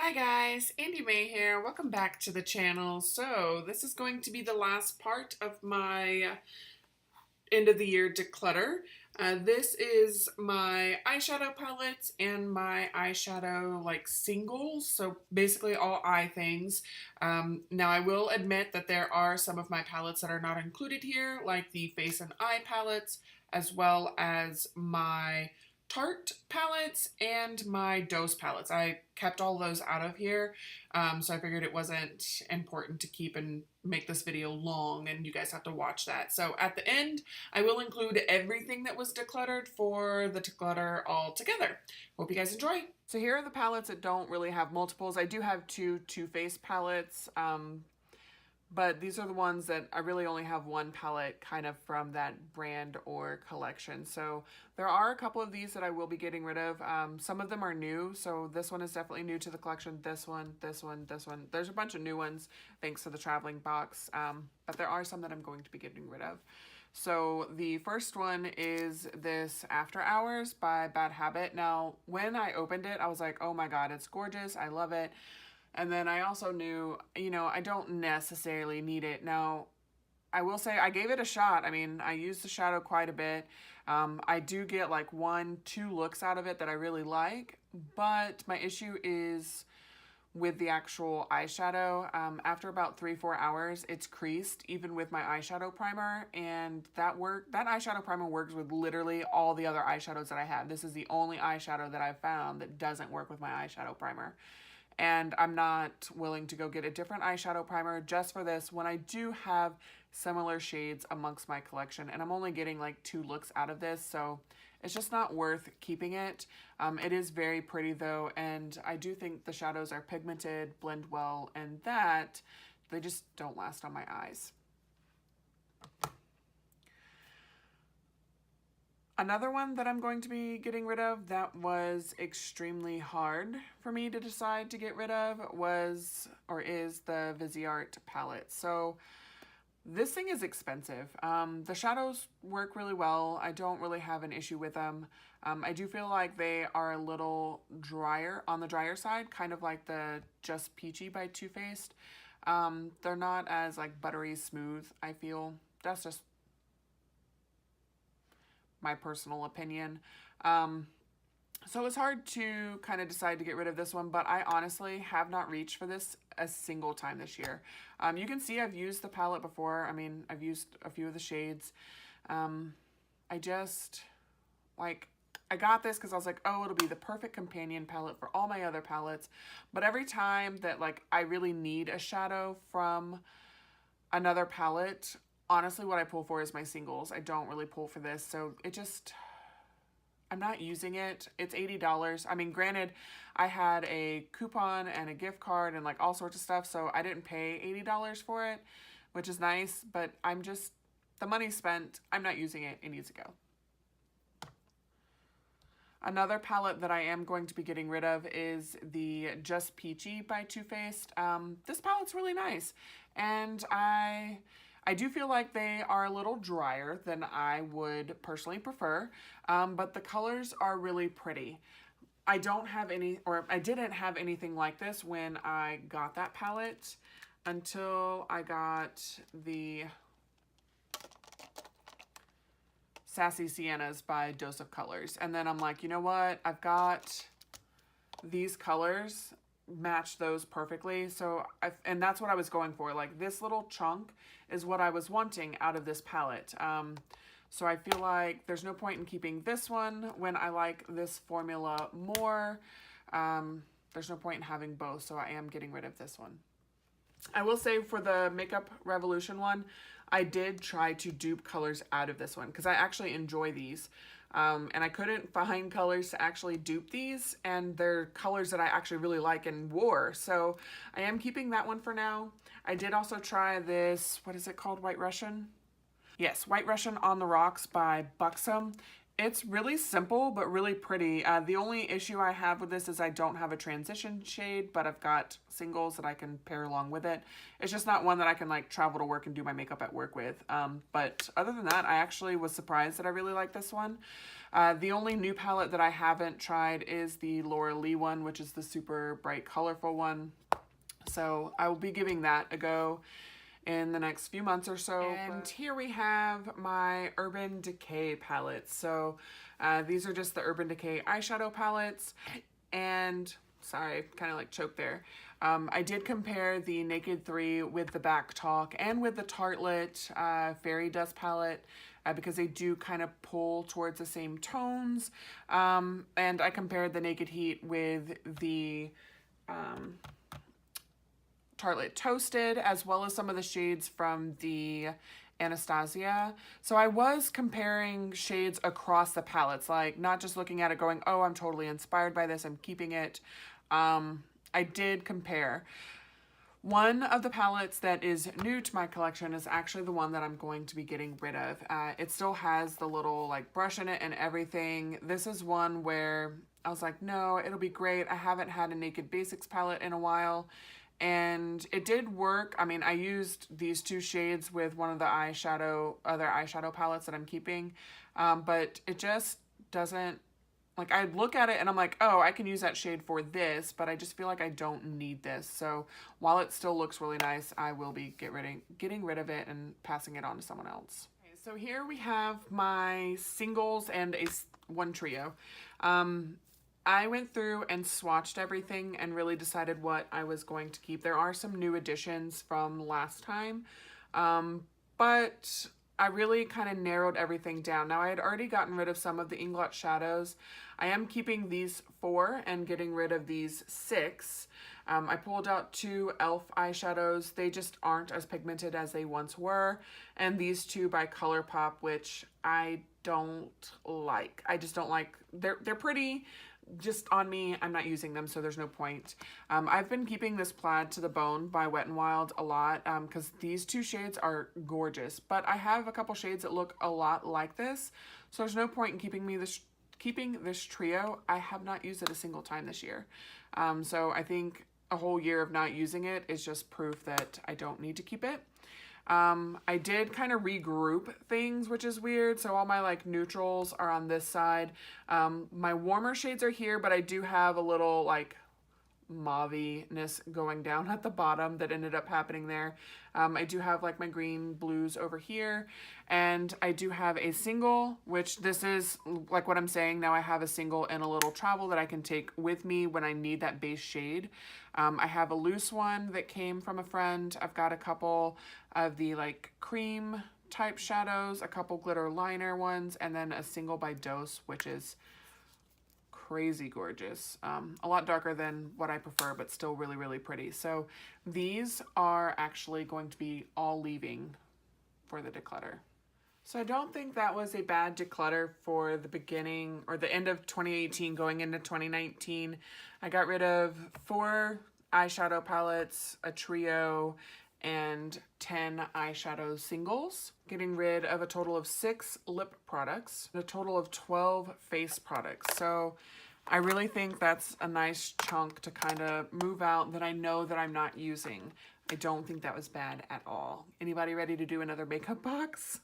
Hi guys, Andy May here. Welcome back to the channel. So this is going to be the last part of my end of the year declutter. This is my eyeshadow palettes and my eyeshadow like singles, so basically all eye things. Now I will admit that there are some of my palettes that are not included here, like the face and eye palettes, as well as my Tarte palettes and my Dose palettes. I kept all those out of here, so I figured it wasn't important to keep and make this video long and you guys have to watch that. So at the end, I will include everything that was decluttered for the declutter all together. Hope you guys enjoy. So here are the palettes that don't really have multiples. I do have two Too Faced palettes, but these are the ones that I really only have one palette kind of from that brand or collection. So there are a couple of these that I will be getting rid of. Some of them are new, so this one is definitely new to the collection. This one, this one, this one. There's a bunch of new ones thanks to the traveling box, but there are some that I'm going to be getting rid of. So the first one is this After Hours by Bad Habit. Now, when I opened it, I was like, oh my god, it's gorgeous. I love it. And then I also knew, I don't necessarily need it. Now, I will say I gave it a shot. I mean, I used the shadow quite a bit. I do get like 1-2 looks out of it that I really like, but my issue is with the actual eyeshadow. After about 3-4 hours, it's creased, even with my eyeshadow primer, and that eyeshadow primer works with literally all the other eyeshadows that I have. This is the only eyeshadow that I've found that doesn't work with my eyeshadow primer. And I'm not willing to go get a different eyeshadow primer just for this when I do have similar shades amongst my collection, and I'm only getting like 2 looks out of this, so it's just not worth keeping it. It is very pretty though, and I do think the shadows are pigmented, blend well, and that they just don't last on my eyes. Another one that I'm going to be getting rid of that was extremely hard for me to decide to get rid of is the Viseart palette. So this thing is expensive. The shadows work really well. I don't really have an issue with them. I do feel like they are a little drier, on the drier side, kind of like the Just Peachy by Too Faced. They're not as like buttery smooth, I feel. That's just my personal opinion. So it's hard to kind of decide to get rid of this one, but I honestly have not reached for this a single time this year. You can see I've used the palette before. I mean, I've used a few of the shades. I got this because I was like, oh, it'll be the perfect companion palette for all my other palettes. But every time that like I really need a shadow from another palette, honestly, what I pull for is my singles. I don't really pull for this, so I'm not using it. It's $80. I mean, granted, I had a coupon and a gift card and like all sorts of stuff, so I didn't pay $80 for it, which is nice, but the money's spent. I'm not using it. It needs to go. Another palette that I am going to be getting rid of is the Just Peachy by Too Faced. This palette's really nice, and I do feel like they are a little drier than I would personally prefer, but the colors are really pretty. I didn't have anything like this when I got that palette until I got the Sassy Siennas by Dose of Colors. And then I'm like, you know what? I've got these colors, match those perfectly. And that's what I was going for. Like this little chunk is what I was wanting out of this palette. So I feel like there's no point in keeping this one when I like this formula more. There's no point in having both, so I am getting rid of this one. I will say for the Makeup Revolution one, I did try to dupe colors out of this one because I actually enjoy these. And I couldn't find colors to actually dupe these, and they're colors that I actually really like and wore. So I am keeping that one for now. I did also try this, what is it called, White Russian? Yes, White Russian on the Rocks by Buxom. It's really simple, but really pretty. The only issue I have with this is I don't have a transition shade, but I've got singles that I can pair along with it. It's just not one that I can like travel to work and do my makeup at work with. But other than that, I actually was surprised that I really like this one. The only new palette that I haven't tried is the Laura Lee one, which is the super bright, colorful one. So I will be giving that a go in the next few months or so. And here we have my Urban Decay palettes. So these are just the Urban Decay eyeshadow palettes. And sorry, kind of like choked there. I did compare the Naked 3 with the Back Talk and with the Tartelette Fairy Dust palette because they do kind of pull towards the same tones. And I compared the Naked Heat with the Tartelette Toasted, as well as some of the shades from the Anastasia. So I was comparing shades across the palettes, like not just looking at it going, oh, I'm totally inspired by this, I'm keeping it. I did compare. One of the palettes that is new to my collection is actually the one that I'm going to be getting rid of. It still has the little like brush in it and everything. This is one where I was like, no, it'll be great. I haven't had a Naked Basics palette in a while. And it did work. I mean, I used these two shades with one of the other eyeshadow palettes that I'm keeping. But it just doesn't, like, I look at it and I'm like, oh, I can use that shade for this, but I just feel like I don't need this. So while it still looks really nice, I will be getting rid of it and passing it on to someone else. Okay, so here we have my singles and one trio. I went through and swatched everything and really decided what I was going to keep. There are some new additions from last time, but I really kind of narrowed everything down. Now, I had already gotten rid of some of the Inglot shadows. I am keeping these 4 and getting rid of these 6. I pulled out 2 e.l.f. eyeshadows. They just aren't as pigmented as they once were. And these 2 by ColourPop, which I don't like. I just don't like. They're pretty. Just on me, I'm not using them, so there's no point. I've been keeping this Plaid to the Bone by Wet n Wild a lot because these 2 shades are gorgeous, but I have a couple shades that look a lot like this, so there's no point in keeping this trio. I have not used it a single time this year, so I think a whole year of not using it is just proof that I don't need to keep it. I did kind of regroup things, which is weird. So all my like neutrals are on this side. My warmer shades are here, but I do have a little like mauve-ness going down at the bottom that ended up happening there. I do have like my green blues over here, and I do have a single, which this is like what I'm saying now. I have a single and a little travel that I can take with me when I need that base shade. I have a loose one that came from a friend. I've got a couple of the like cream type shadows, a couple glitter liner ones, and then a single by Dose, which is crazy gorgeous. A lot darker than what I prefer, but still really, really pretty. So these are actually going to be all leaving for the declutter. So I don't think that was a bad declutter for the beginning or the end of 2018 going into 2019. I got rid of 4 eyeshadow palettes, a trio, and 10 eyeshadow singles, getting rid of a total of 6 lip products, and a total of 12 face products. So I really think that's a nice chunk to kind of move out that I know that I'm not using. I don't think that was bad at all. Anybody ready to do another makeup box?